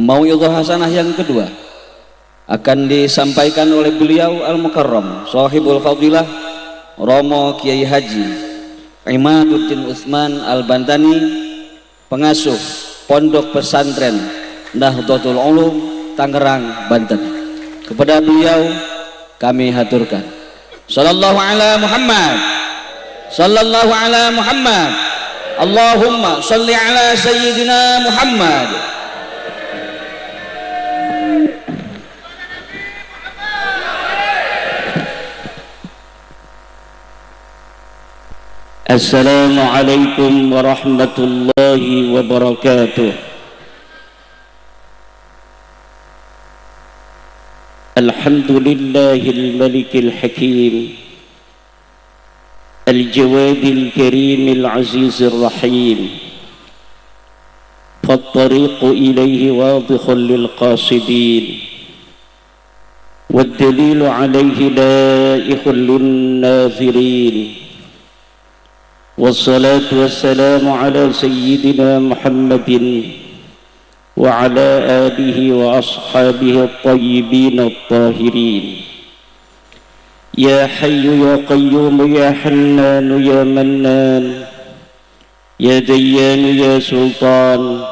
Mau'izah hasanah yang kedua akan disampaikan oleh beliau Al-Mukarram Shahibul Fadilah Romo Kiai Haji Imaduddin Utsman Al-Bantani, pengasuh Pondok Pesantren Nahdlatul Ulum Tangerang, Banten. Kepada beliau kami haturkan sallallahu ala Muhammad, sallallahu ala Muhammad, Allahumma salli ala Sayyidina Muhammad. Assalamualaikum warahmatullahi wabarakatuh. Alhamdulillahil malikil hakim, al-jawadil karimil azizir rahim, fattariqu ilayhi wadihun lil qasidin, waddalilu alayhi laihun lin nazirin. Wassalatu wassalamu ala sayyidina Muhammadin wa ala alihi wa ashabihi at-tayyibin at-tahirin. Ya hayyu ya qayyum ya hannan ya mannan, ya dayyan ya sultan,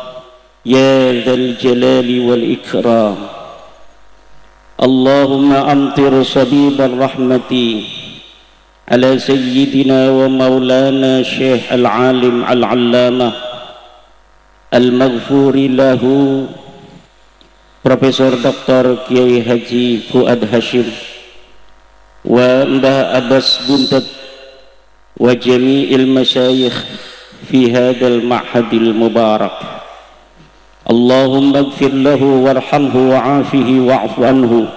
ya dhal jalali wal ikram. Allahumma amtir sabibal rahmati ala sayyidina wa maulana Syekh al-alim al-allamah al-maghfuri lahu Profesor Dr. Kiai Haji Fuad Hashim wa Mbah Abbas Buntat wa jami'il masyayikh fi hadal ma'hadil mubarak. Allahumma ighfir lahu warhamhu wa'afihi wa'fu anhu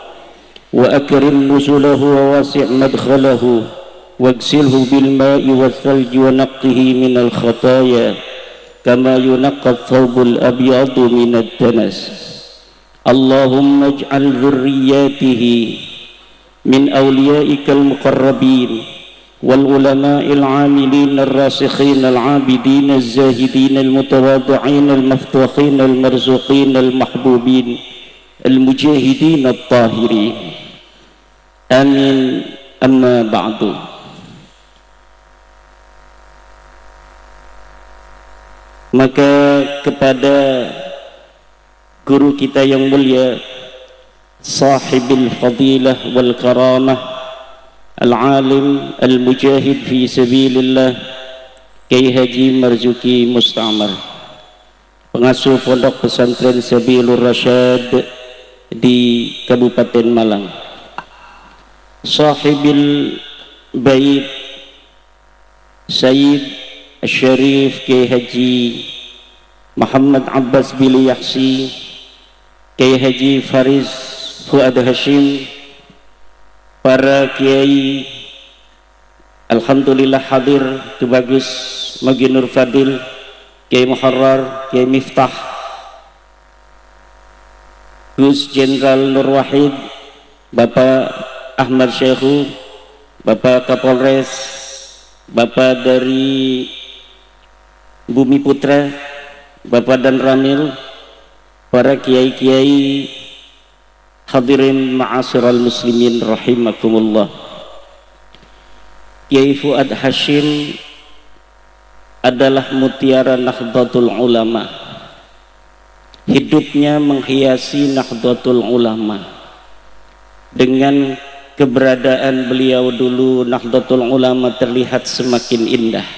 wa akrim nuzulahu wa wasi' madkhalahu واغسله بالماء والثلج ونقه من الخطايا كما ينقى الثوب الأبيض من الدنس. اللهم اجعل ذرياته من أوليائك المقربين والعلماء العاملين الراسخين العابدين الزاهدين المتواضعين المفتوحين المرزوقين المحبوبين المجاهدين الطاهرين. آمين. أما بعد. Maka kepada guru kita yang mulia, sahibil fadilah wal karamah, al-alim al-mujahid fi sabilillah, Kiai Haji Marzuki Mustamar, pengasuh Pondok Pesantren Sabilur Rasyad di Kabupaten Malang, sahibil bait Sayyid Syarif Kiai Haji Muhammad Abbas bin Yahsi, Kiai Haji Faris Fuad Hashim, para kiai alhamdulillah hadir, Ki Bagus Magi Nur Fadil, Kiai Muharrar, Kiai Miftah, Gus Jenderal Nur Wahid, Bapak Ahmad Syekhu, Bapak Kapolres, Bapak dari Bumi Putra, Bapak dan Ramil, para kiai-kiai, hadirin ma'asyiral muslimin rahimakumullah. Kiai Fuad Hashim adalah mutiara Nahdlatul Ulama. Hidupnya menghiasi Nahdlatul Ulama. Dengan keberadaan beliau dulu, Nahdlatul Ulama terlihat semakin indah.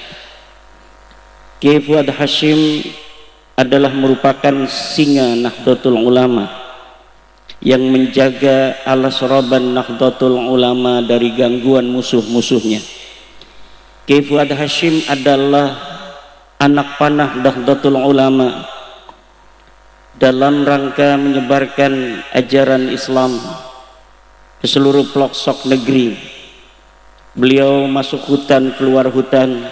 Kiai Fuad Hashim adalah merupakan singa Nahdlatul Ulama yang menjaga alas roban Nahdlatul Ulama dari gangguan musuh-musuhnya. Kiai Fuad Hashim adalah anak panah Nahdlatul Ulama dalam rangka menyebarkan ajaran Islam ke seluruh pelosok negeri. Beliau masuk hutan, keluar hutan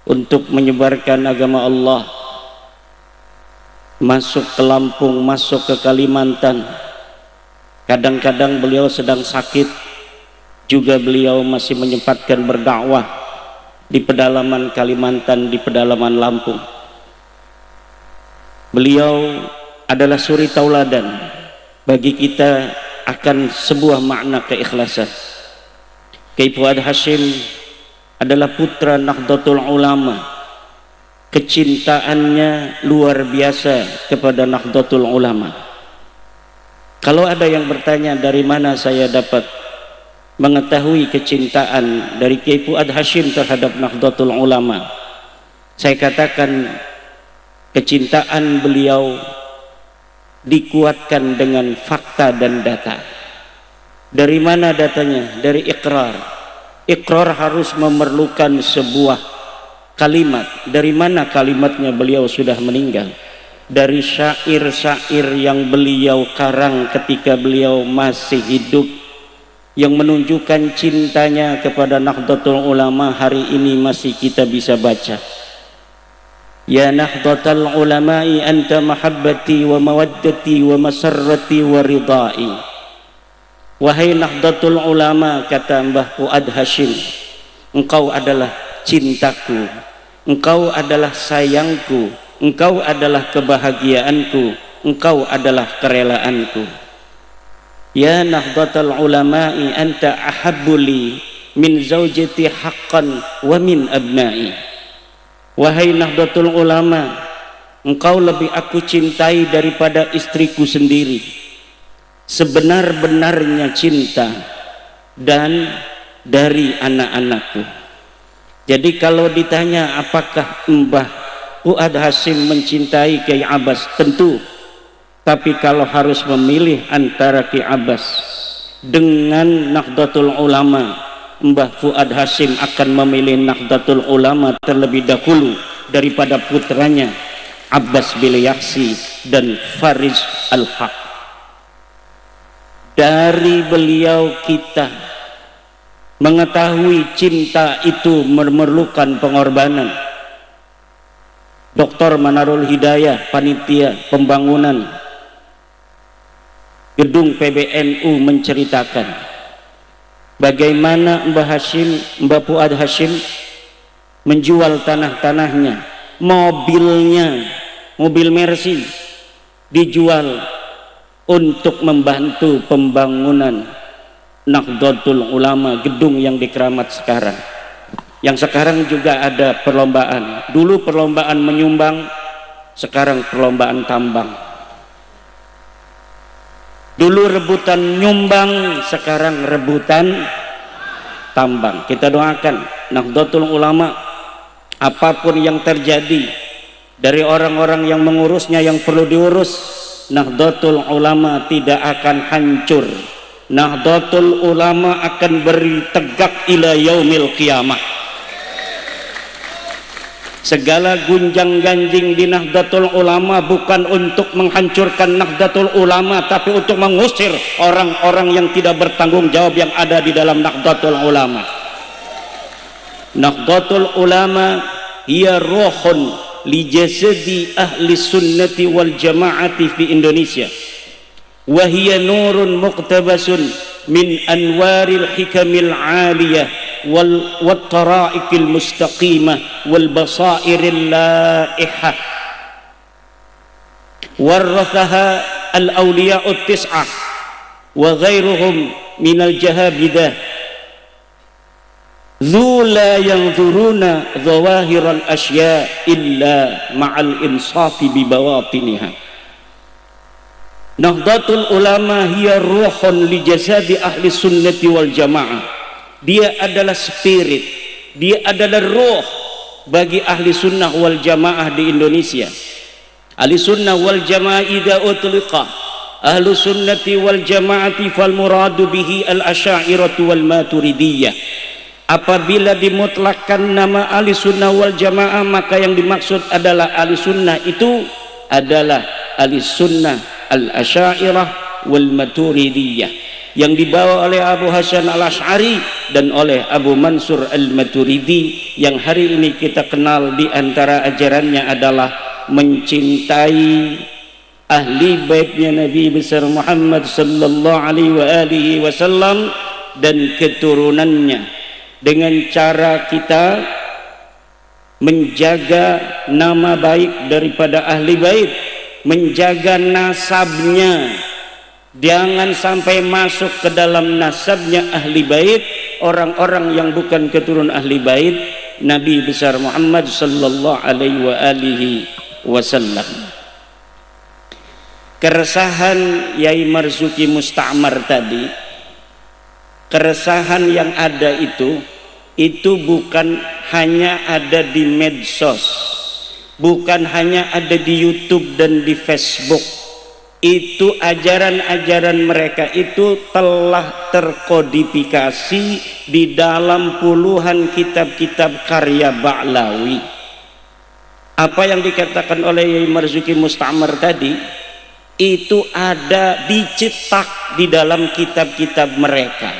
untuk menyebarkan agama Allah, masuk ke Lampung, masuk ke Kalimantan. Kadang-kadang beliau sedang sakit, juga beliau masih menyempatkan berdakwah di pedalaman Kalimantan, di pedalaman Lampung. Beliau adalah suri tauladan bagi kita akan sebuah makna keikhlasan. Kiai Fuad Hasyim adalah putra Nahdlatul Ulama. Kecintaannya luar biasa kepada Nahdlatul Ulama. Kalau ada yang bertanya dari mana saya dapat mengetahui kecintaan dari Kiai Fuad Hasyim terhadap Nahdlatul Ulama, saya katakan kecintaan beliau dikuatkan dengan fakta dan data. Dari mana datanya? Dari ikrar. Ikrar harus memerlukan sebuah kalimat. Dari mana kalimatnya? Beliau sudah meninggal. Dari syair-syair yang beliau karang ketika beliau masih hidup, yang menunjukkan cintanya kepada Nahdlatul Ulama, hari ini masih kita bisa baca. Ya Nahdlatul Ulama'i anta mahabbati wa mawaddati wa masarrati wa ridai. Wahai Nahdlatul Ulama, kata Mbah Fuad Hasyim, engkau adalah cintaku, engkau adalah sayangku, engkau adalah kebahagiaanku, engkau adalah kerelaanku. Ya Nahdlatul Ulama'i anta ahabbuli min zaujati haqqan wa min abna'i. Wahai Nahdlatul Ulama, engkau lebih aku cintai daripada istriku sendiri, sebenar-benarnya cinta, dan dari anak-anakku. Jadi kalau ditanya apakah Mbah Fuad Hasyim mencintai Kiai Abbas, tentu. Tapi kalau harus memilih antara Kiai Abbas dengan Nahdlatul Ulama, Mbah Fuad Hasyim akan memilih Nahdlatul Ulama terlebih dahulu daripada putranya Abbas Bilayaksi dan Fariz Al-Haq. Dari beliau kita mengetahui cinta itu memerlukan pengorbanan. Dr. Manarul Hidayah, panitia pembangunan gedung PBNU, menceritakan bagaimana Mbah Fuad Hasyim menjual tanah-tanahnya, mobilnya, mobil Mercy dijual untuk membantu pembangunan Nahdlatul Ulama, gedung yang di Keramat sekarang. Yang sekarang juga ada perlombaan. Dulu perlombaan menyumbang, sekarang perlombaan tambang. Dulu rebutan nyumbang, sekarang rebutan tambang. Kita doakan Nahdlatul Ulama, apapun yang terjadi dari orang-orang yang mengurusnya, yang perlu diurus, Nahdlatul Ulama tidak akan hancur. Nahdlatul Ulama akan bertegak ila yaumil qiyamah. Segala gunjang ganjing di Nahdlatul Ulama bukan untuk menghancurkan Nahdlatul Ulama, tapi untuk mengusir orang-orang yang tidak bertanggung jawab yang ada di dalam Nahdlatul Ulama. Nahdlatul Ulama hiya ruhun li jasadi ahli sunnati wal jamaati fi Indonesia, wa hiya nurun muqtabasun min anwaril hikamil aliyah wal taraikil mustaqimah wal basairil laihah, warathaha al awliya'ut tis'ah wa ghairuhum minal jahabidah dhu la yanzuruna dhawahiral asya illa ma'al insafi bi bawatiniha. Nahdlatul Ulama hiya ruhun li jasadi ahli sunnati wal jamaah. Dia adalah spirit, dia adalah ruh bagi ahli sunnah wal jamaah di Indonesia. Ahli sunnah wal jamaah idza utliqa ahlu sunnati wal jamaati fal muradu bihi al asy'ariyatu wal maturidiyah. Apabila dimutlakkan nama ahli sunnah wal jamaah, maka yang dimaksud adalah ahli sunnah itu adalah ahli sunnah al asy'ariyah wal maturidiyah, yang dibawa oleh Abu Hasan al-Asy'ari dan oleh Abu Mansur al-Maturidi, yang hari ini kita kenal di antara ajarannya adalah mencintai ahli baitnya Nabi besar Muhammad sallallahu alaihi wasallam dan keturunannya, dengan cara kita menjaga nama baik daripada ahli bait menjaga nasabnya, jangan sampai masuk ke dalam nasabnya ahli bait orang-orang yang bukan keturunan ahli bait Nabi besar Muhammad sallallahu alaihi wasallam. Keresahan Yai Marzuki Musta'mar tadi, keresahan yang ada itu bukan hanya ada di medsos, bukan hanya ada di YouTube dan di Facebook. Itu ajaran-ajaran mereka itu telah terkodifikasi di dalam puluhan kitab-kitab karya Ba'lawi. Apa yang dikatakan oleh Yai Marzuki Musta'mar tadi itu ada dicetak di dalam kitab-kitab mereka.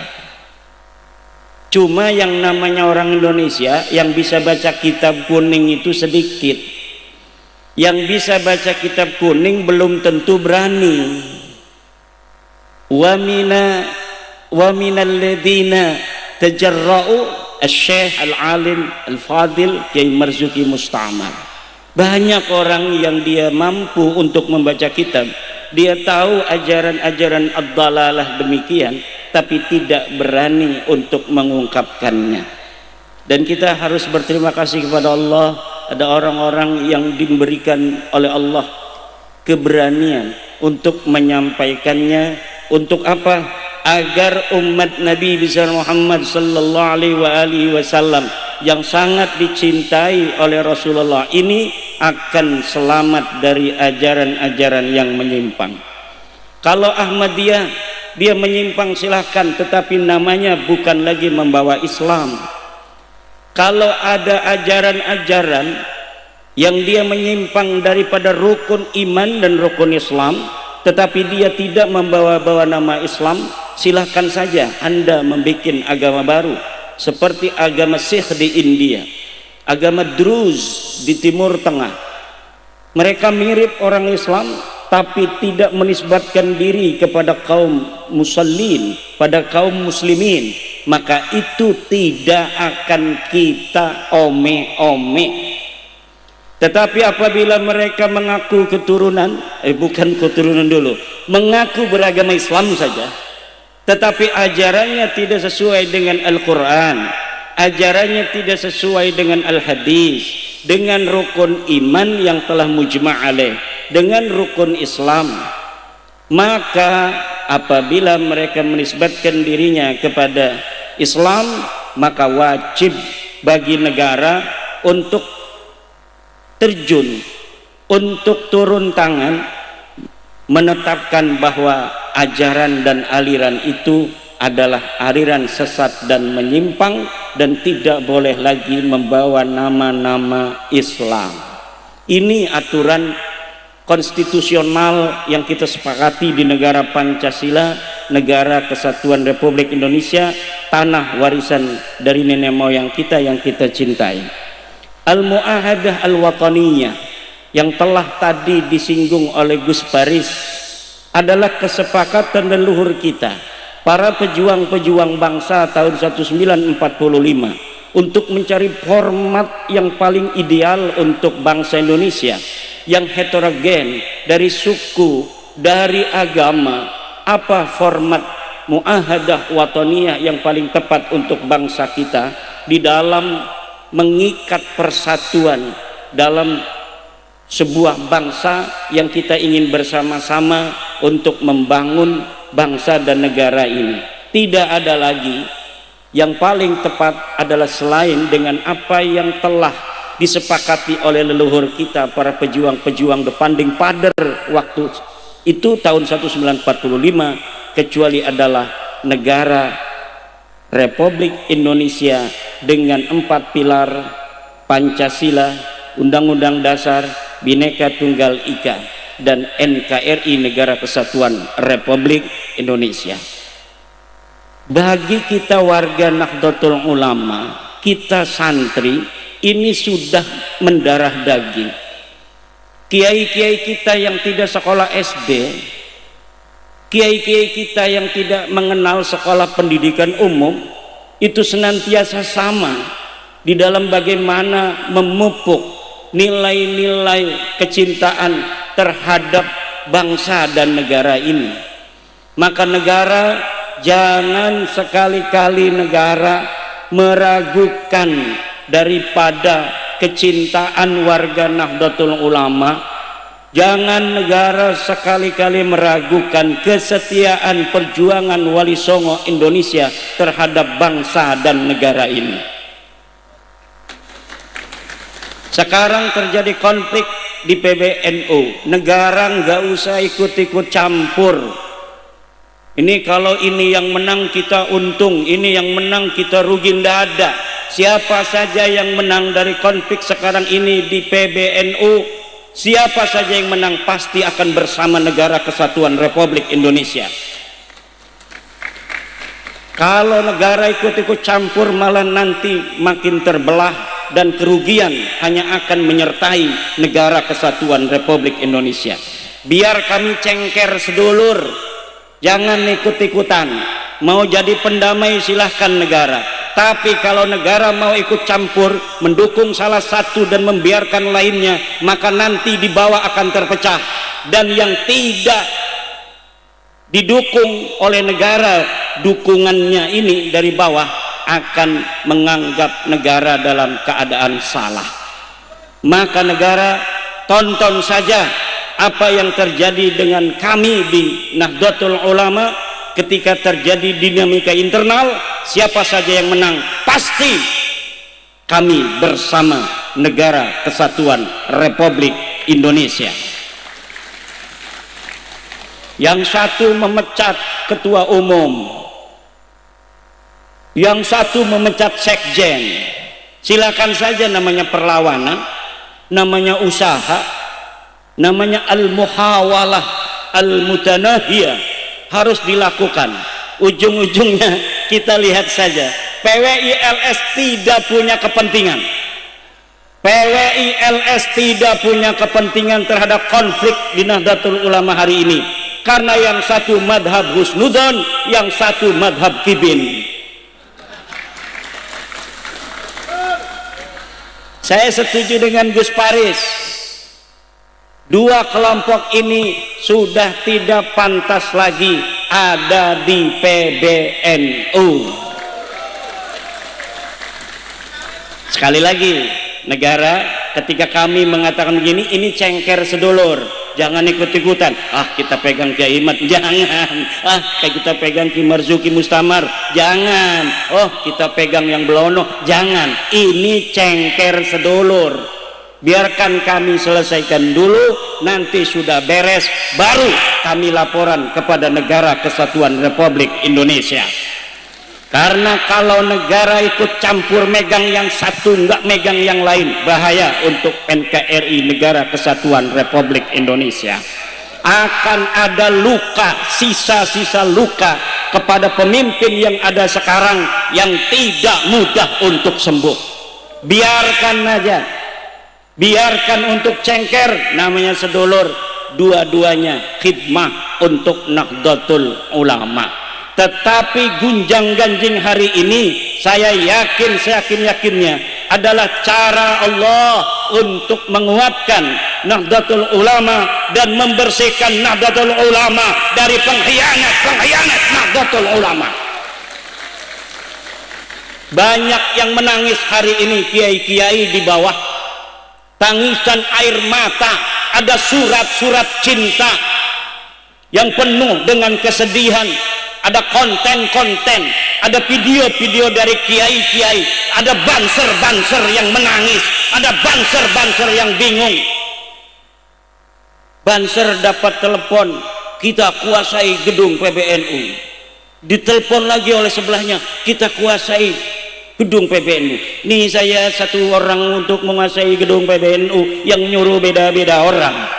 Cuma yang namanya orang Indonesia yang bisa baca kitab kuning itu sedikit. Yang bisa baca kitab kuning belum tentu berani. Wa minal ladina tajarra'u asy-syekh al-alim al-fadil Yai Marzuki Musta'mar. Banyak orang yang dia mampu untuk membaca kitab, dia tahu ajaran-ajaran ad-dalalah demikian, tapi tidak berani untuk mengungkapkannya. Dan kita harus berterima kasih kepada Allah, ada orang-orang yang diberikan oleh Allah keberanian untuk menyampaikannya. Untuk apa? Agar umat Nabi besar Muhammad sallallahu alaihi wasallam yang sangat dicintai oleh Rasulullah ini akan selamat dari ajaran-ajaran yang menyimpang. Kalau Ahmadiyah dia menyimpang silahkan, tetapi namanya bukan lagi membawa Islam. Kalau ada ajaran-ajaran yang dia menyimpang daripada rukun iman dan rukun Islam, tetapi dia tidak membawa-bawa nama Islam, silahkan saja Anda membuat agama baru, seperti agama Sikh di India, agama Druz di Timur Tengah. Mereka mirip orang Islam, tapi tidak menisbatkan diri kepada kaum musallin, pada kaum muslimin. Maka itu tidak akan kita ome-ome. Tetapi apabila mereka mengaku keturunan, bukan keturunan dulu, mengaku beragama Islam saja, tetapi ajarannya tidak sesuai dengan Al-Quran, ajarannya tidak sesuai dengan Al-Hadis, dengan rukun iman yang telah mujma' alaih, dengan rukun Islam, maka apabila mereka menisbatkan dirinya kepada Islam, maka wajib bagi negara untuk terjun, untuk turun tangan, menetapkan bahwa ajaran dan aliran itu adalah aliran sesat dan menyimpang, dan tidak boleh lagi membawa nama-nama Islam. Ini aturan konstitusional yang kita sepakati di negara Pancasila, negara Kesatuan Republik Indonesia, tanah warisan dari nenek moyang kita yang kita cintai. Al-Mu'ahadah Al-Wataniyah yang telah tadi disinggung oleh Gus Baris adalah kesepakatan leluhur kita, para pejuang-pejuang bangsa tahun 1945, untuk mencari format yang paling ideal untuk bangsa Indonesia yang heterogen, dari suku, dari agama. Apa format muahadah wataniyah yang paling tepat untuk bangsa kita di dalam mengikat persatuan dalam sebuah bangsa yang kita ingin bersama-sama untuk membangun bangsa dan negara ini? Tidak ada lagi yang paling tepat adalah selain dengan apa yang telah disepakati oleh leluhur kita, para pejuang-pejuang Depanding Pader waktu itu tahun 1945, kecuali adalah negara Republik Indonesia dengan 4 pilar Pancasila, Undang-Undang Dasar, Bhinneka Tunggal Ika, dan NKRI, Negara Kesatuan Republik Indonesia. Bagi kita warga Nahdlatul Ulama, kita santri, ini sudah mendarah daging. Kiai-kiai kita yang tidak sekolah SD, kiai-kiai kita yang tidak mengenal sekolah pendidikan umum, itu senantiasa sama di dalam bagaimana memupuk nilai-nilai kecintaan terhadap bangsa dan negara ini. Maka negara, jangan sekali-kali negara meragukan daripada kecintaan warga Nahdlatul Ulama. Jangan negara sekali-kali meragukan kesetiaan perjuangan Wali Songo Indonesia terhadap bangsa dan negara ini. Sekarang terjadi konflik di PBNU, negara nggak usah ikut-ikut campur. Ini kalau ini yang menang kita untung, ini yang menang kita rugi, nggak ada. Siapa saja yang menang dari konflik sekarang ini di PBNU, siapa saja yang menang pasti akan bersama Negara Kesatuan Republik Indonesia. Kalau negara ikut-ikut campur malah nanti makin terbelah dan kerugian hanya akan menyertai Negara Kesatuan Republik Indonesia. Biar kami cengker sedulur, jangan ikut-ikutan. Mau jadi pendamai silahkan negara, tapi kalau negara mau ikut campur mendukung salah satu dan membiarkan lainnya, maka nanti di bawah akan terpecah, dan yang tidak didukung oleh negara dukungannya ini dari bawah akan menganggap negara dalam keadaan salah. Maka negara, tonton saja apa yang terjadi dengan kami di Nahdlatul Ulama. Ketika terjadi dinamika internal, siapa saja yang menang pasti kami bersama Negara Kesatuan Republik Indonesia. Yang satu memecat ketua umum, yang satu memecat sekjen. Silakan saja, namanya perlawanan, namanya usaha, namanya al-muhawalah al-mutanahiyah, harus dilakukan. Ujung-ujungnya kita lihat saja, PWILS tidak punya kepentingan. PWILS tidak punya kepentingan terhadap konflik di Nahdlatul Ulama hari ini, karena yang satu madhab husnudon, yang satu madhab kibin. Saya setuju dengan Gus Paris, dua kelompok ini sudah tidak pantas lagi ada di PBNU. Sekali lagi, negara, ketika kami mengatakan begini, ini cengker sedulur, jangan ikut-ikutan. Kita pegang Kiai Imat, jangan. Kayak kita pegang Ki Marzuki Mustamar, jangan. Kita pegang yang Belono, jangan. Ini cengker sedulur. Biarkan kami selesaikan dulu, nanti sudah beres baru kami laporan kepada Negara Kesatuan Republik Indonesia. Karena kalau negara ikut campur megang yang satu nggak megang yang lain, bahaya untuk NKRI, Negara Kesatuan Republik Indonesia. Akan ada luka, sisa-sisa luka kepada pemimpin yang ada sekarang yang tidak mudah untuk sembuh. Biarkan aja, biarkan untuk cengker, namanya sedulur, dua-duanya khidmah untuk Nahdlatul Ulama. Tetapi gunjang ganjing hari ini, saya yakin, seyakin-yakinnya adalah cara Allah untuk menguatkan Nahdlatul Ulama dan membersihkan Nahdlatul Ulama dari pengkhianat Nahdlatul Ulama. Banyak yang menangis hari ini, kiai-kiai di bawah, tangisan air mata, ada surat-surat cinta yang penuh dengan kesedihan, ada konten-konten, ada video-video dari kiai-kiai, ada banser-banser yang menangis, ada banser-banser yang bingung. Banser dapat telepon, kita kuasai gedung PBNU, ditelepon lagi oleh sebelahnya, kita kuasai gedung PBNU. Nih saya satu orang untuk menguasai gedung PBNU, yang nyuruh beda-beda orang.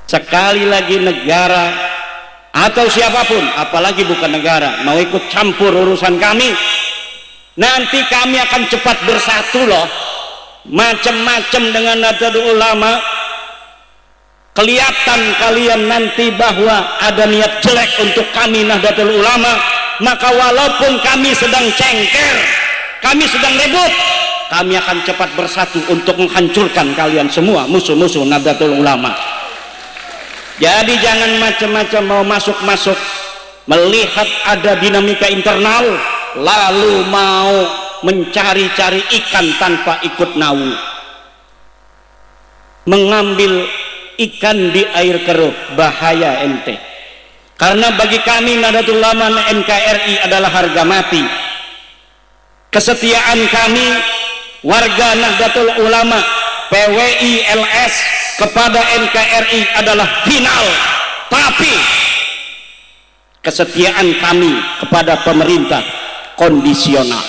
Sekali lagi negara atau siapapun, apalagi bukan negara, mau ikut campur urusan kami, nanti kami akan cepat bersatu loh. Macam-macam dengan Nahdlatul Ulama, kelihatan kalian nanti bahwa ada niat jelek untuk kami Nahdlatul Ulama, maka walaupun kami sedang cengker, kami sedang ribut, kami akan cepat bersatu untuk menghancurkan kalian semua musuh-musuh Nahdlatul Ulama. Jadi jangan macam-macam mau masuk-masuk melihat ada dinamika internal lalu mau mencari-cari ikan tanpa ikut naung, mengambil ikan di air keruh, bahaya ente. Karena bagi kami Nahdlatul Ulama NKRI adalah harga mati. Kesetiaan kami warga Nahdlatul Ulama PWI LS kepada NKRI adalah final, tapi kesetiaan kami kepada pemerintah kondisional.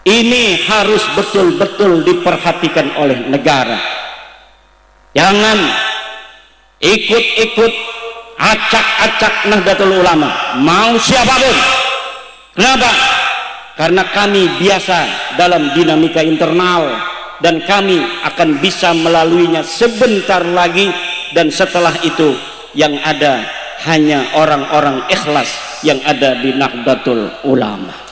Ini harus betul-betul diperhatikan oleh negara. Jangan ikut-ikut acak-acak Nahdlatul Ulama, mau siapapun. Kenapa? Karena kami biasa dalam dinamika internal dan kami akan bisa melaluinya sebentar lagi, dan setelah itu yang ada hanya orang-orang ikhlas yang ada di Nahdlatul Ulama.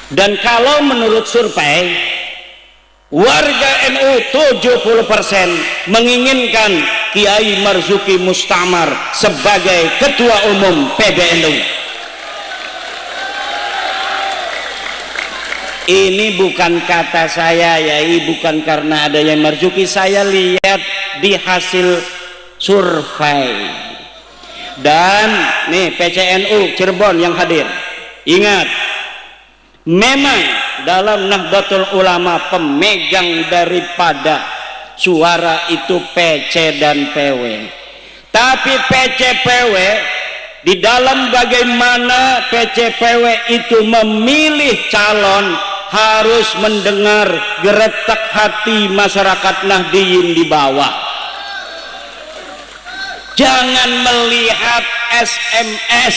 Dan kalau menurut survei warga NU 70% menginginkan Kiai Marzuki Mustamar sebagai ketua umum PBNU. Ini bukan kata saya, Yai, bukan karena adanya Marzuki. Saya lihat di hasil survei. Dan nih PCNU Cirebon yang hadir, ingat, memang dalam Nahdlatul Ulama pemegang daripada suara itu PC dan PW. Tapi PC PW di dalam bagaimana PC PW itu memilih calon harus mendengar geretak hati masyarakat Nahdiyin di bawah. Jangan melihat SMS,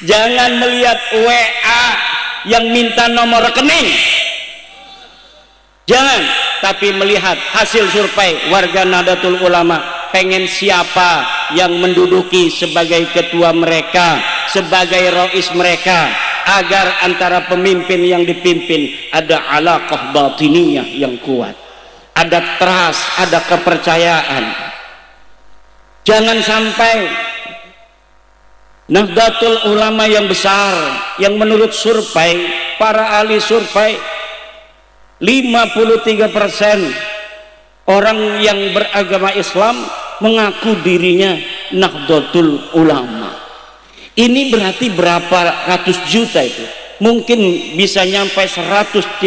jangan melihat WA yang minta nomor rekening, jangan, tapi melihat hasil survei warga Nahdlatul Ulama pengen siapa yang menduduki sebagai ketua mereka, sebagai rois mereka, agar antara pemimpin yang dipimpin ada alaqah batiniyah yang kuat, ada trust, ada kepercayaan. Jangan sampai Nahdlatul Ulama yang besar, yang menurut survei, para ahli survei 53% orang yang beragama Islam mengaku dirinya Nahdlatul Ulama. Ini berarti berapa ratus juta itu? Mungkin bisa nyampe 130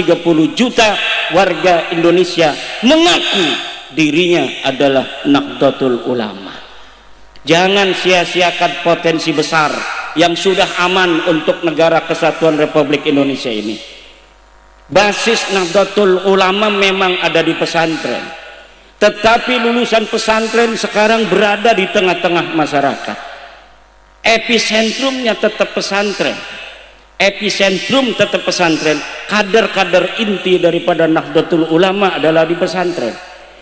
juta warga Indonesia mengaku dirinya adalah Nahdlatul Ulama. Jangan sia-siakan potensi besar yang sudah aman untuk negara kesatuan Republik Indonesia ini. Basis Nahdlatul Ulama memang ada di pesantren, tetapi lulusan pesantren sekarang berada di tengah-tengah masyarakat. Episentrumnya tetap pesantren, epicentrum tetap pesantren. Kader-kader inti daripada Nahdlatul Ulama adalah di pesantren.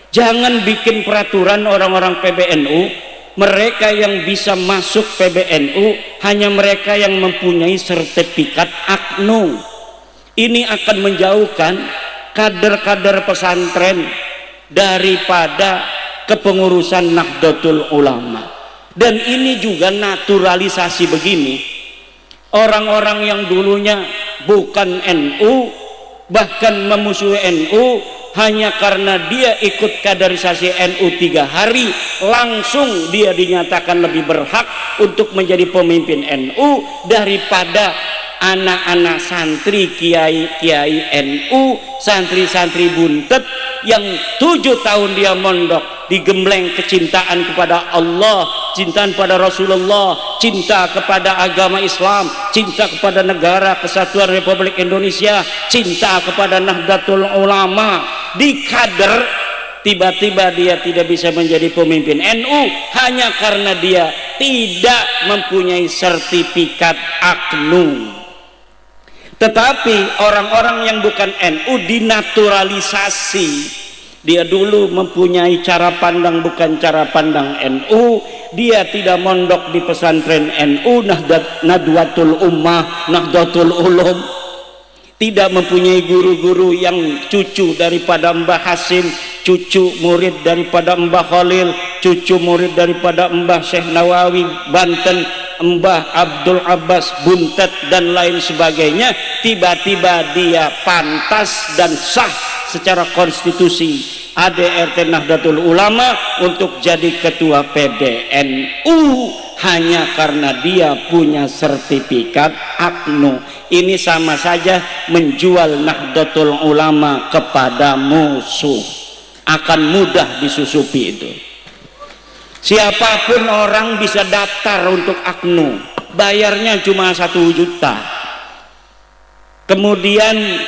Jangan bikin peraturan orang-orang PBNU, mereka yang bisa masuk PBNU hanya mereka yang mempunyai sertifikat AKNU. Ini akan menjauhkan kader-kader pesantren daripada kepengurusan Nahdlatul Ulama. Dan ini juga naturalisasi begini, orang-orang yang dulunya bukan NU, bahkan memusuhi NU, hanya karena dia ikut kaderisasi NU 3 hari langsung dia dinyatakan lebih berhak untuk menjadi pemimpin NU daripada anak-anak santri kiai-kiai NU, santri-santri buntet yang 7 tahun dia mondok, digembleng kecintaan kepada Allah, cintaan pada Rasulullah, cinta kepada agama Islam, cinta kepada negara kesatuan Republik Indonesia, cinta kepada Nahdlatul Ulama. Di kader tiba-tiba dia tidak bisa menjadi pemimpin NU hanya karena dia tidak mempunyai sertifikat AKNU. Tetapi orang-orang yang bukan NU dinaturalisasi Dia dulu mempunyai cara pandang bukan cara pandang NU. Dia tidak mondok di pesantren NU, Nahdlatul Ummah, Nahdlatul Ulum. Tidak mempunyai guru-guru yang cucu daripada Mbah Hasim, cucu murid daripada Mbah Khalil, cucu murid daripada Mbah Syekh Nawawi Banten, Mbah Abdul Abbas Buntet dan lain sebagainya. Tiba-tiba dia pantas dan sah secara konstitusi ADRT Nahdlatul Ulama untuk jadi ketua PBNU hanya karena dia punya sertifikat AKNU. Ini sama saja menjual Nahdlatul Ulama kepada musuh. Akan mudah disusupi itu. Siapapun orang bisa daftar untuk AKNU, bayarnya cuma 1 juta. Kemudian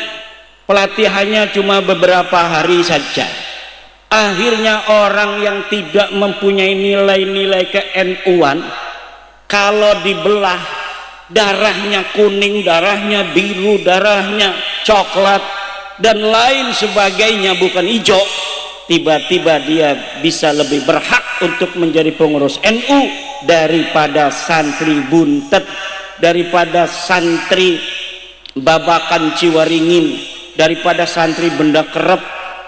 pelatihannya cuma beberapa hari saja. Akhirnya orang yang tidak mempunyai nilai-nilai ke-NU-an, kalau dibelah darahnya kuning, darahnya biru, darahnya coklat dan lain sebagainya, bukan hijau, tiba-tiba dia bisa lebih berhak untuk menjadi pengurus NU daripada santri Buntet, daripada santri Babakan Ciwaringin, daripada santri Benda Kerep,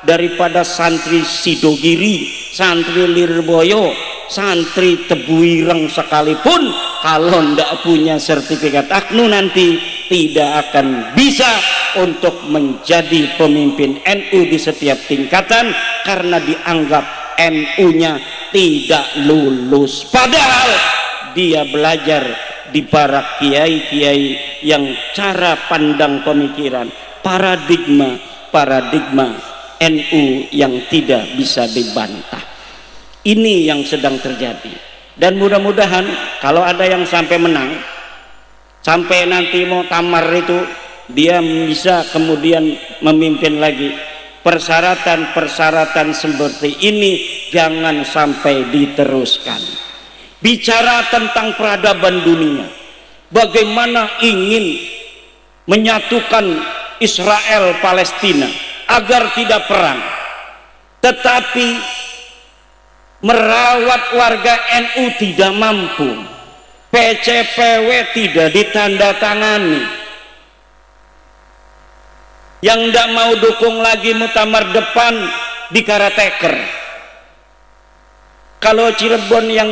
daripada santri Sidogiri, santri Lirboyo, santri Tebuireng sekalipun. Kalau tidak punya sertifikat AKNU nanti tidak akan bisa untuk menjadi pemimpin NU di setiap tingkatan, karena dianggap NU-nya tidak lulus, padahal dia belajar di para kiai-kiai yang cara pandang pemikiran paradigma NU yang tidak bisa dibantah. Ini yang sedang terjadi, dan mudah-mudahan kalau ada yang sampai menang, sampai nanti mau tamar itu, dia bisa kemudian memimpin lagi. Persyaratan-persyaratan seperti ini jangan sampai diteruskan. Bicara tentang peradaban dunia, bagaimana ingin menyatukan Israel Palestina agar tidak perang, tetapi merawat warga NU tidak mampu, PCPW tidak ditandatangani. Yang tidak mau dukung lagi muktamar depan di karateker. Kalau Cirebon yang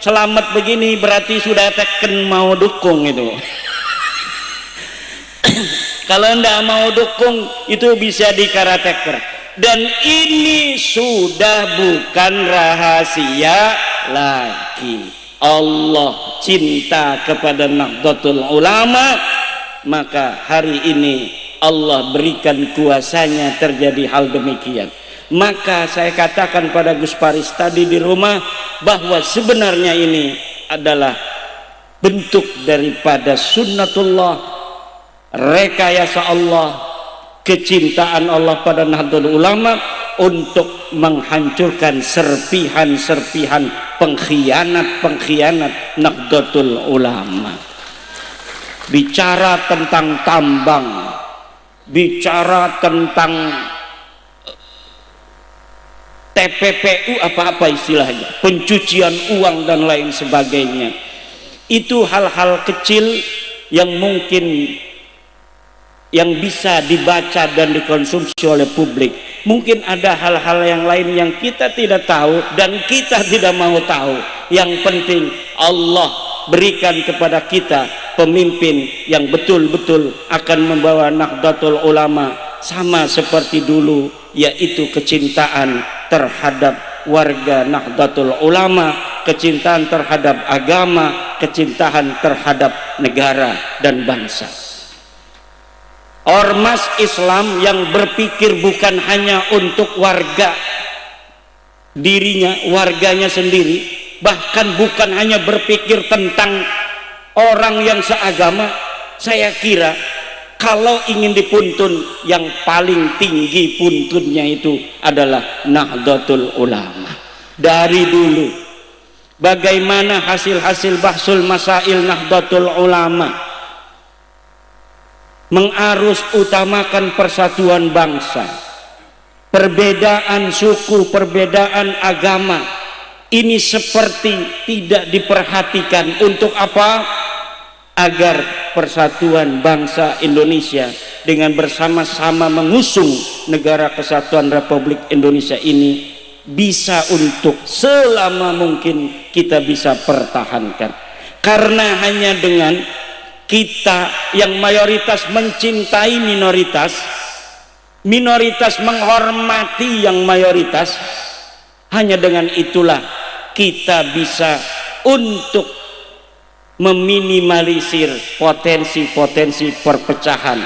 selamat begini berarti sudah teken mau dukung itu. Kalau tidak mau dukung itu bisa di karateker. Dan ini sudah bukan rahasia lagi. Allah cinta kepada Nahdlatul Ulama, maka hari ini Allah berikan kuasanya terjadi hal demikian. Maka saya katakan pada Gus Paris tadi di rumah bahwa sebenarnya ini adalah bentuk daripada sunnatullah, rekayasa Allah, kecintaan Allah pada Nahdlatul Ulama untuk menghancurkan serpihan-serpihan pengkhianat Nahdlatul Ulama. Bicara tentang tambang, bicara tentang TPPU apa-apa istilahnya, pencucian uang dan lain sebagainya, itu hal-hal kecil yang mungkin yang bisa dibaca dan dikonsumsi oleh publik. Mungkin ada hal-hal yang lain yang kita tidak tahu dan kita tidak mau tahu. Yang penting Allah berikan kepada kita pemimpin yang betul-betul akan membawa Nahdlatul Ulama sama seperti dulu, yaitu kecintaan terhadap warga Nahdlatul Ulama, kecintaan terhadap agama, kecintaan terhadap negara dan bangsa. Ormas Islam yang berpikir bukan hanya untuk warga dirinya, warganya sendiri, bahkan bukan hanya berpikir tentang orang yang seagama, saya kira kalau ingin dipuntun, yang paling tinggi puntunnya itu adalah Nahdlatul Ulama. Dari dulu, bagaimana hasil-hasil bahsul masail Nahdlatul Ulama mengarus utamakan persatuan bangsa, perbedaan suku, perbedaan agama ini seperti tidak diperhatikan. Untuk apa? Agar persatuan bangsa Indonesia dengan bersama-sama mengusung negara kesatuan Republik Indonesia ini bisa untuk selama mungkin kita bisa pertahankan. Karena hanya dengan kita yang mayoritas mencintai minoritas, minoritas menghormati yang mayoritas, hanya dengan itulah kita bisa untuk meminimalisir potensi-potensi perpecahan.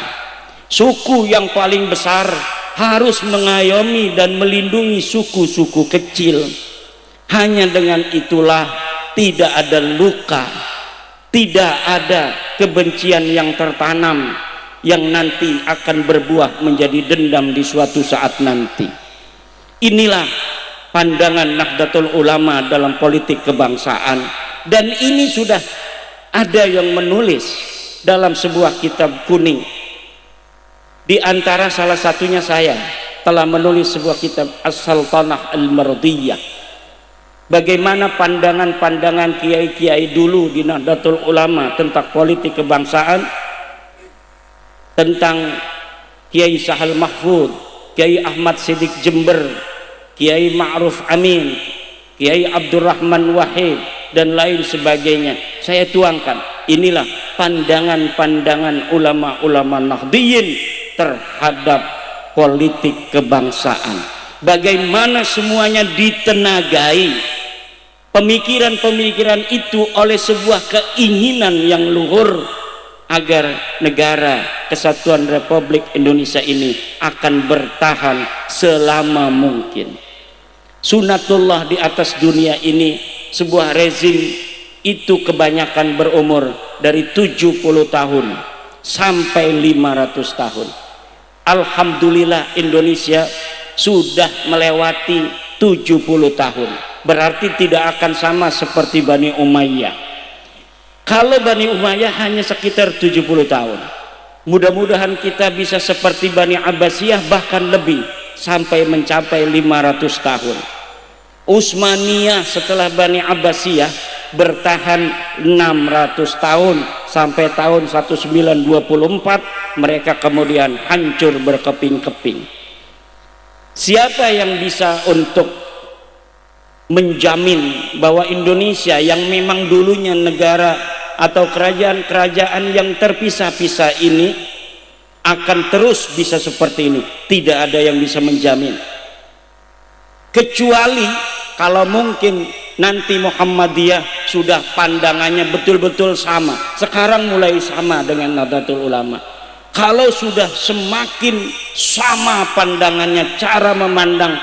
Suku yang paling besar harus mengayomi dan melindungi suku-suku kecil. Hanya dengan itulah tidak ada luka, tidak ada kebencian yang tertanam yang nanti akan berbuah menjadi dendam di suatu saat nanti. Inilah pandangan Nahdlatul Ulama dalam politik kebangsaan, dan ini sudah ada yang menulis dalam sebuah kitab kuning. Di antara salah satunya saya telah menulis sebuah kitab As-Sultanah Al-Mardiyah. Bagaimana pandangan-pandangan kiai-kiai dulu di Nahdlatul Ulama tentang politik kebangsaan, tentang Kiai Sahal Mahfud, Kiai Ahmad Siddiq Jember, Kiai Ma'ruf Amin, Kiai Abdurrahman Wahid, dan lain sebagainya. Saya tuangkan, inilah pandangan-pandangan ulama-ulama Nahdliyin terhadap politik kebangsaan. Bagaimana semuanya ditenagai pemikiran-pemikiran itu oleh sebuah keinginan yang luhur agar negara kesatuan Republik Indonesia ini akan bertahan selama mungkin. Sunatullah di atas dunia ini, sebuah rezim itu kebanyakan berumur dari 70 tahun sampai 500 tahun. Alhamdulillah Indonesia sudah melewati 70 tahun. Berarti tidak akan sama seperti Bani Umayyah. Kalau Bani Umayyah hanya sekitar 70 tahun, mudah-mudahan kita bisa seperti Bani Abbasiyah, bahkan lebih, sampai mencapai 500 tahun. Utsmaniyah setelah Bani Abbasiyah bertahan 600 tahun sampai tahun 1924, mereka kemudian hancur berkeping-keping. Siapa yang bisa untuk menjamin bahwa Indonesia yang memang dulunya negara atau kerajaan-kerajaan yang terpisah-pisah ini akan terus bisa seperti ini? Tidak ada yang bisa menjamin, kecuali kalau mungkin nanti Muhammadiyah sudah pandangannya betul-betul sama. Sekarang mulai sama dengan Nahdlatul Ulama. Kalau sudah semakin sama pandangannya, cara memandang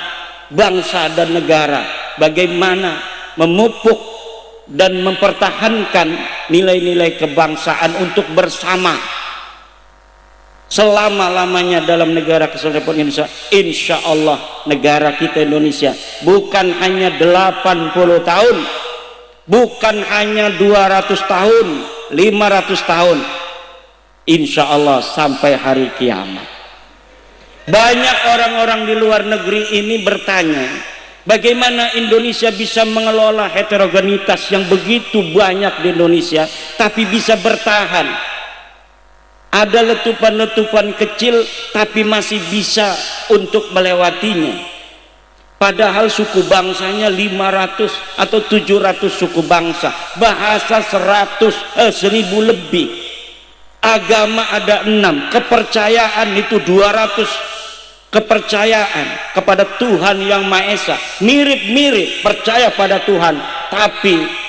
bangsa dan negara, bagaimana memupuk dan mempertahankan nilai-nilai kebangsaan untuk bersama selama-lamanya dalam negara kesatuan Republik Indonesia. Insya Allah negara kita Indonesia bukan hanya 80 tahun, bukan hanya 200 tahun, 500 tahun, insya Allah sampai hari kiamat. Banyak orang-orang di luar negeri ini bertanya, bagaimana Indonesia bisa mengelola heterogenitas yang begitu banyak di Indonesia tapi bisa bertahan. Ada letupan-letupan kecil tapi masih bisa untuk melewatinya. Padahal suku bangsanya 500 atau 700 suku bangsa, bahasa 1000 lebih, agama ada 6, kepercayaan itu 200 kepercayaan kepada Tuhan yang Maha Esa, mirip-mirip percaya pada Tuhan, tapi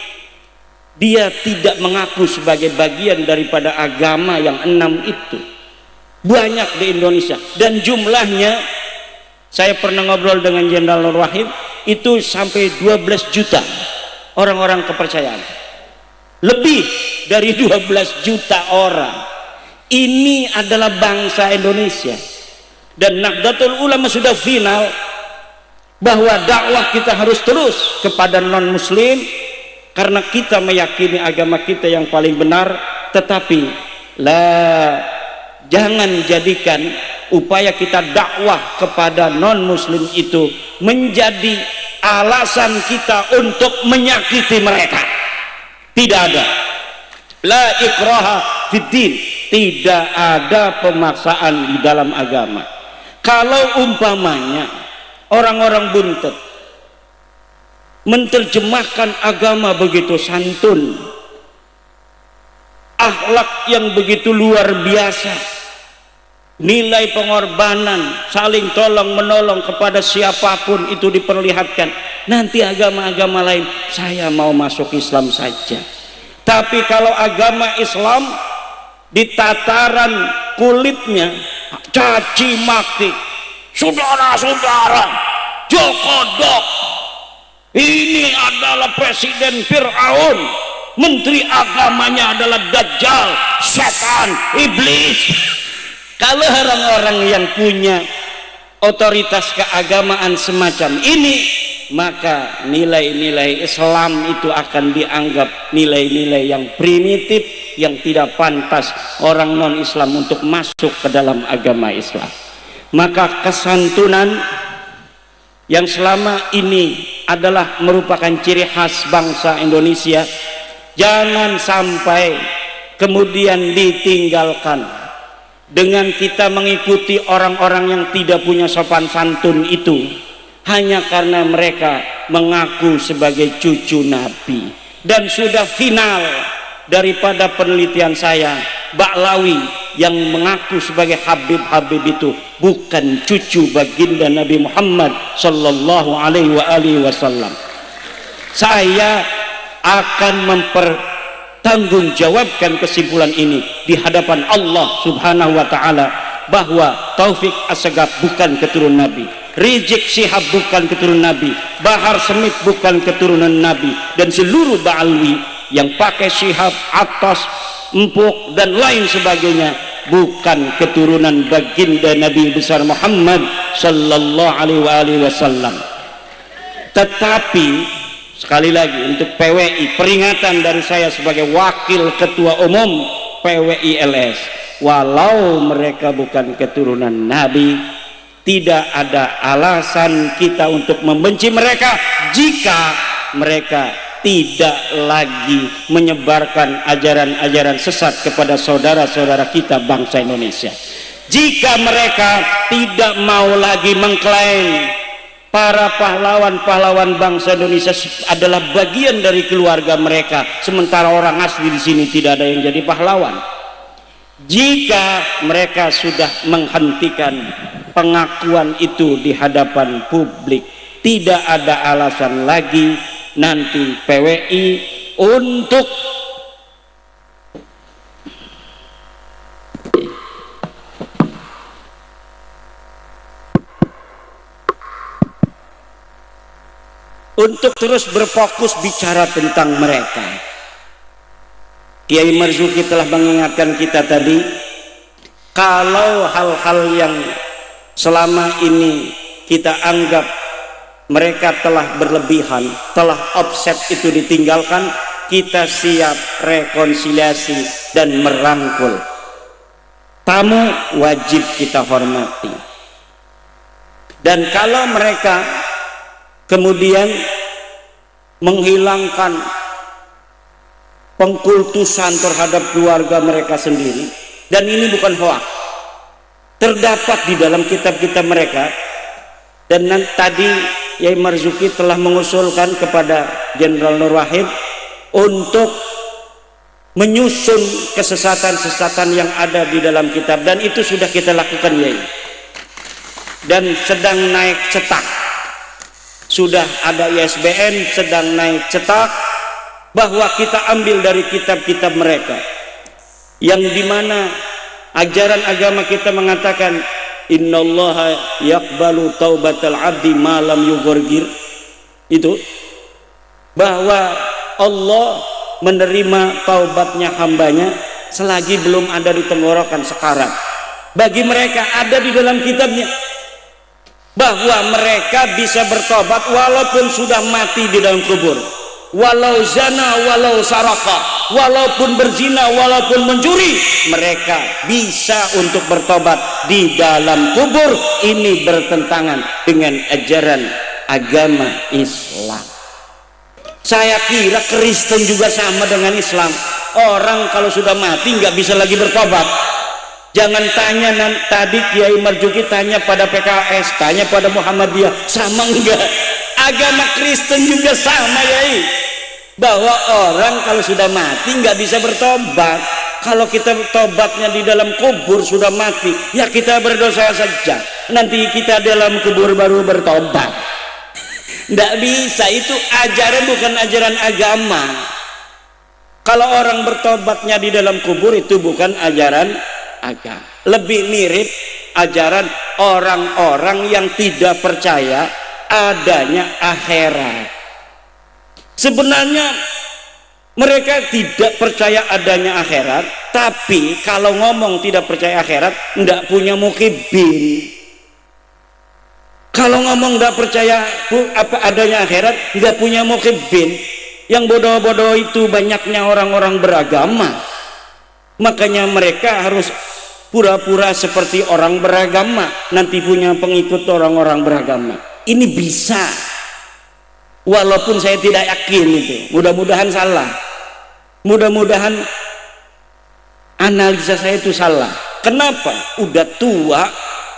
dia tidak mengaku sebagai bagian daripada agama yang 6 itu. Banyak di Indonesia, dan jumlahnya saya pernah ngobrol dengan Jenderal Nur Wahid, itu sampai 12 juta orang-orang kepercayaan, lebih dari 12 juta orang. Ini adalah bangsa Indonesia, dan Nahdlatul Ulama sudah final bahwa dakwah kita harus terus kepada non muslim, karena kita meyakini agama kita yang paling benar. Tetapi jangan jadikan upaya kita dakwah kepada non muslim itu menjadi alasan kita untuk menyakiti mereka. Tidak ada, la ikraha fiddin, tidak ada pemaksaan di dalam agama. Kalau umpamanya orang-orang buntut menerjemahkan agama begitu santun, akhlak yang begitu luar biasa, nilai pengorbanan, saling tolong menolong kepada siapapun itu diperlihatkan, nanti agama-agama lain saya mau masuk Islam saja. Tapi kalau agama Islam di tataran kulitnya caci maki, saudara-saudara, jokodok, ini adalah presiden Fir'aun, menteri agamanya adalah Dajjal, setan, iblis. Kalau orang-orang yang punya otoritas keagamaan semacam ini, maka nilai-nilai Islam itu akan dianggap nilai-nilai yang primitif, yang tidak pantas orang non-Islam untuk masuk ke dalam agama Islam. Maka kesantunan yang selama ini adalah merupakan ciri khas bangsa Indonesia jangan sampai kemudian ditinggalkan dengan kita mengikuti orang-orang yang tidak punya sopan santun itu hanya karena mereka mengaku sebagai cucu Nabi. Dan sudah final daripada penelitian saya, Ba'lawi yang mengaku sebagai Habib itu bukan cucu baginda Nabi Muhammad sallallahu alaihi wasallam. Saya akan mempertanggungjawabkan kesimpulan ini di hadapan Allah Subhanahu wa taala bahwa Taufik Assegaf bukan keturunan Nabi, Rizik Syihab bukan keturunan Nabi, Bahar Smith bukan keturunan Nabi, dan seluruh Ba'alwi yang pakai Syihab, Atas, Empuk dan lain sebagainya bukan keturunan baginda Nabi besar Muhammad sallallahu alaihi wasallam. Tetapi sekali lagi untuk PWI, peringatan dari saya sebagai wakil ketua umum PWI LS, walau mereka bukan keturunan Nabi, tidak ada alasan kita untuk membenci mereka jika mereka tidak lagi menyebarkan ajaran-ajaran sesat kepada saudara-saudara kita bangsa Indonesia. Jika mereka tidak mau lagi mengklaim para pahlawan-pahlawan bangsa Indonesia adalah bagian dari keluarga mereka, sementara orang asli di sini tidak ada yang jadi pahlawan. Jika mereka sudah menghentikan pengakuan itu di hadapan publik, tidak ada alasan lagi nanti PWI untuk terus berfokus bicara tentang mereka. Kiai Marzuki telah mengingatkan kita tadi, kalau hal-hal yang selama ini kita anggap mereka telah berlebihan, telah offset itu ditinggalkan, kita siap rekonsiliasi dan merangkul. Tamu wajib kita hormati. Dan kalau mereka kemudian menghilangkan pengkultusan terhadap keluarga mereka sendiri, dan ini bukan hoak, terdapat di dalam kitab-kitab mereka. Dan tadi Yai Marzuki telah mengusulkan kepada Jenderal Nur Wahid untuk menyusun kesesatan-kesesatan yang ada di dalam kitab, dan itu sudah kita lakukan, Yai, dan sedang naik cetak. Sudah ada ISBN sedang naik cetak bahwa kita ambil dari kitab-kitab mereka yang dimana ajaran agama kita mengatakan innallaha yaqbalu taubatal abdi ma lam yughorgir, itu bahwa Allah menerima taubatnya hambanya selagi belum ada di tenggorokan sekarat. Bagi mereka ada di dalam kitabnya bahwa mereka bisa bertobat walaupun sudah mati di dalam kubur. walau zana, walau saraka, walaupun berzina, walaupun mencuri, mereka bisa untuk bertobat di dalam kubur. Ini bertentangan dengan ajaran agama Islam. Saya kira Kristen juga sama dengan Islam. Orang kalau sudah mati nggak bisa lagi bertobat. Jangan tanya tadi Kiai Marzuki tanya pada PKS, tanya pada Muhammadiyah, sama enggak? Agama Kristen juga sama ya, bahwa orang kalau sudah mati nggak bisa bertobat. Kalau kita tobatnya di dalam kubur sudah mati, ya kita berdosa saja. Nanti kita dalam kubur baru bertobat. Nggak bisa, itu ajaran bukan ajaran agama. Kalau orang bertobatnya di dalam kubur itu bukan ajaran agama. Lebih mirip ajaran orang-orang yang tidak percaya adanya akhirat. Sebenarnya mereka tidak percaya adanya akhirat, tapi kalau ngomong tidak percaya akhirat, tidak punya mukibin. Kalau ngomong tidak percaya adanya akhirat, tidak punya mukibin. Yang bodoh-bodoh itu banyaknya orang-orang beragama. Makanya mereka harus pura-pura seperti orang beragama, nanti punya pengikut orang-orang beragama. Ini bisa, walaupun saya tidak yakin itu. Mudah-mudahan salah. Mudah-mudahan analisa saya itu salah. Kenapa? Udah tua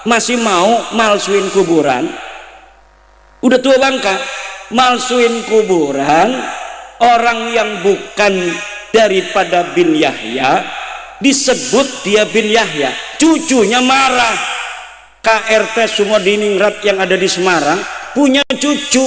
masih mau malsuin kuburan. Udah tua bangka, malsuin kuburan. Orang yang bukan daripada bin Yahya disebut dia bin Yahya. Cucunya marah. KRT Sumodiningrat yang ada di Semarang punya cucu.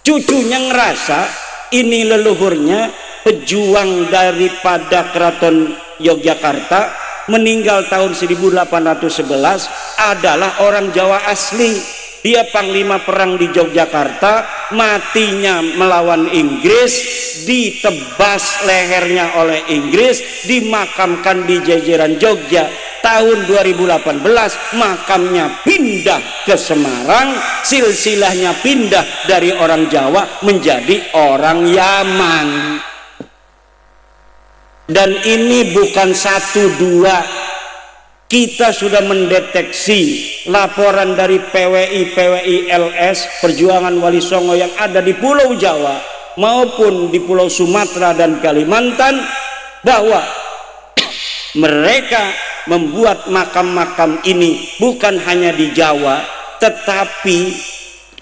Cucunya ngerasa ini leluhurnya pejuang daripada Keraton Yogyakarta, meninggal tahun 1811, adalah orang Jawa asli. Dia panglima perang di Yogyakarta, matinya melawan Inggris, ditebas lehernya oleh Inggris, dimakamkan di jajaran Jogja. Tahun 2018 makamnya pindah ke Semarang, silsilahnya pindah dari orang Jawa menjadi orang Yaman. Dan ini bukan satu dua, kita sudah mendeteksi laporan dari PWI LS Perjuangan Wali Songo yang ada di Pulau Jawa maupun di Pulau Sumatera dan Kalimantan, bahwa mereka membuat makam-makam ini bukan hanya di Jawa tetapi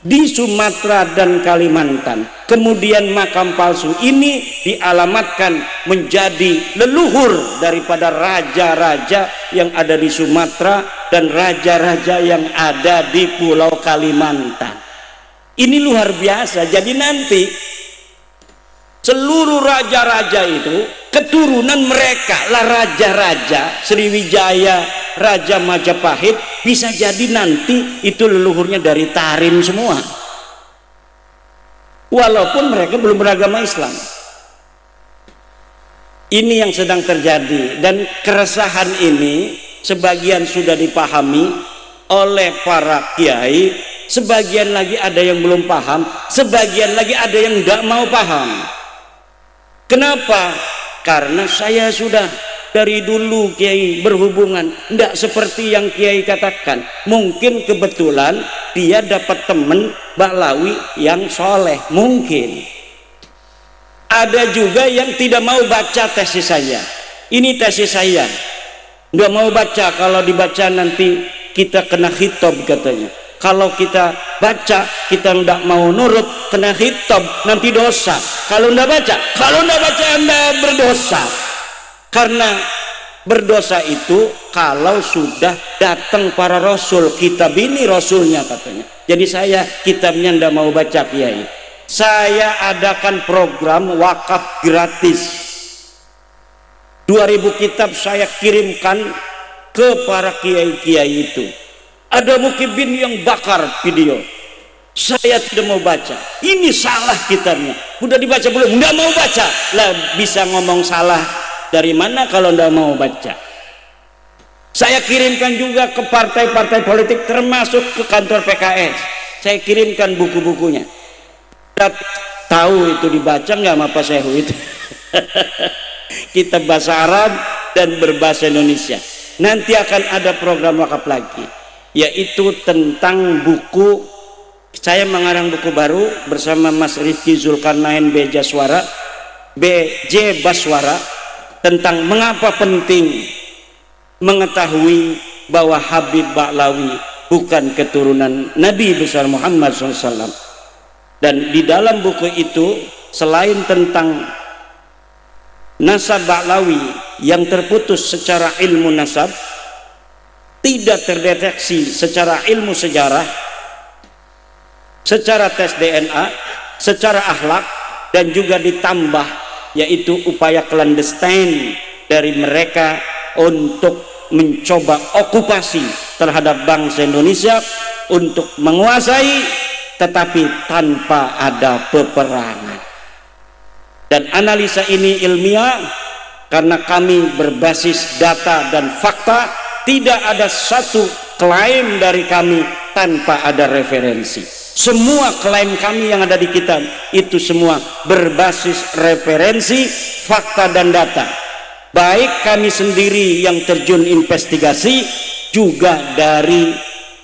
di Sumatera dan Kalimantan. Kemudian makam palsu ini dialamatkan menjadi leluhur daripada raja-raja yang ada di Sumatera dan raja-raja yang ada di Pulau Kalimantan. Ini luar biasa. Jadi nanti seluruh raja-raja itu keturunan mereka lah raja-raja Sriwijaya, Raja Majapahit, bisa jadi nanti itu leluhurnya dari Tarim semua, walaupun mereka belum beragama Islam. Ini yang sedang terjadi, dan keresahan ini sebagian sudah dipahami oleh para kiai, sebagian lagi ada yang belum paham, sebagian lagi ada yang tidak mau paham. Kenapa? Karena saya sudah dari dulu kiai berhubungan, tidak seperti yang kiai katakan. Mungkin kebetulan dia dapat teman Baklawi yang soleh, mungkin. Ada juga yang tidak mau baca tesis saya. Ini tesis saya, nggak mau baca. Kalau dibaca nanti kita kena khitab katanya. Kalau kita baca, kita tidak mau nurut, kena khitab, nanti dosa. Kalau tidak baca Anda berdosa. Karena berdosa itu kalau sudah datang para rasul, kitab ini rasulnya katanya. Jadi saya kitabnya tidak mau baca kiai. Saya adakan program wakaf gratis. 2000 kitab saya kirimkan ke para kiai-kiai itu. Ada mukibin yang bakar video. Saya tidak mau baca. Ini salah kitabnya. Udah dibaca belum? Nggak mau baca. Lah bisa ngomong salah dari mana kalau nggak mau baca? Saya kirimkan juga ke partai-partai politik termasuk ke kantor PKS. Saya kirimkan buku-bukunya. Tahu itu dibaca nggak sama Pak Sehu itu? Kitab bahasa Arab dan berbahasa Indonesia. Nanti akan ada program wakaf lagi, yaitu tentang buku. Saya mengarang buku baru bersama Mas Rifki Zulkarnain B.J. Baswara tentang mengapa penting mengetahui bahwa Habib Ba'lawi bukan keturunan Nabi besar Muhammad SAW. Dan di dalam buku itu, selain tentang nasab Ba'lawi yang terputus secara ilmu nasab, tidak terdeteksi secara ilmu sejarah, secara tes DNA, secara akhlak, dan juga ditambah yaitu upaya clandestine dari mereka untuk mencoba okupasi terhadap bangsa Indonesia untuk menguasai, tetapi tanpa ada peperangan. Dan analisa ini ilmiah karena kami berbasis data dan fakta. Tidak ada satu klaim dari kami tanpa ada referensi. Semua klaim kami yang ada di kitab itu semua berbasis referensi, fakta dan data. Baik kami sendiri yang terjun investigasi, juga dari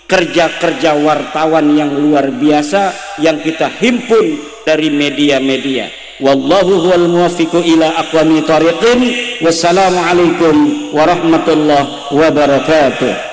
kerja-kerja wartawan yang luar biasa yang kita himpun dari media-media. Wallahu huwal muwaffiqu ila aqwamit thoriqin. Wassalamualaikum warahmatullahi wabarakatuh.